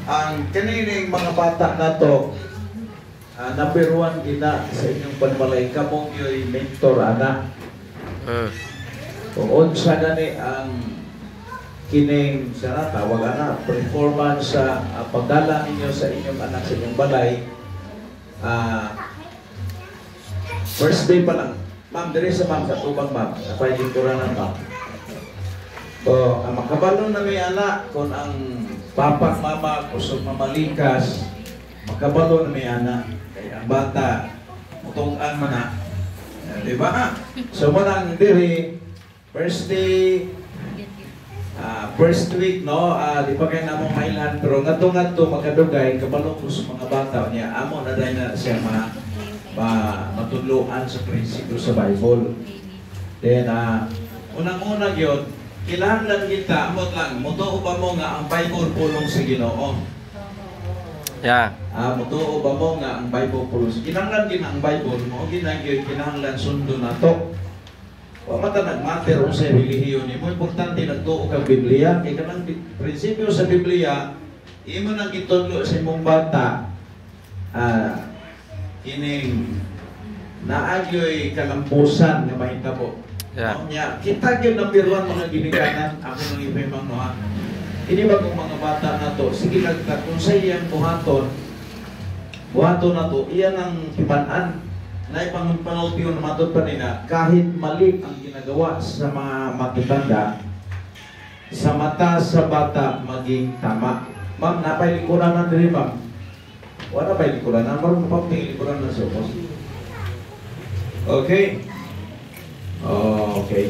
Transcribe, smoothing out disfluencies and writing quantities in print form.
ang kanining mga bata na to, number one gina sa inyong panmalay, kamong yo'y mentor, anak. Kung sa gani ang kining sana tawag na performance sa pagdala ninyo sa inyong anak sa inyong balay, first day pa lang, ma'am, diri sa ma'am, sa tubang ma'am, napahiging kuranan ma'am. So, makabalon na may anak kung ang papak mama kusog mamalikas, makabalon na may anak. Kaya ang bata, mutungan man na. Di ba? So, manang diri, first day, first week, no? Di pa kayo namang mailan, pero nga-to makadugay, kabalong ko sa mga bata niya, amo na dahil na siya matuluan sa prinsipyo sa Bible. Then, unang-unang yun, kailangan kita, amot lang, mutuo ba mo nga ang Bible pulong sa Ginoo? Yeah. Mutuo ba mo nga ang Bible pulong sa Ginoo? Kinahanglan gina ang Bible mo, kinahanglan sundo na to. O mata nagmatter o sa relihiyon mo, importante nagtuo kang Biblia. Kaya kanang prinsipyo sa Biblia, imo nang itudlo sa imong bata, kining naagyo'y kalampusan nga mahitabo. Yeah. Kita yung number one mga ginikanan, ako nang ipimang no ha. Ini ba kung mga bata na to, sige nagkat, kung sa iyang buhaton na to, iyan ang hibanan na ipangpanultiyon na matod pa nila, kahit mali ang ginagawa sa mga matutanda, sa mata sa bata maging tama. Ma'am, napay likuran na rin ma'am. Wala pa likuran na, marunong pa likuran na sa okay. Okay.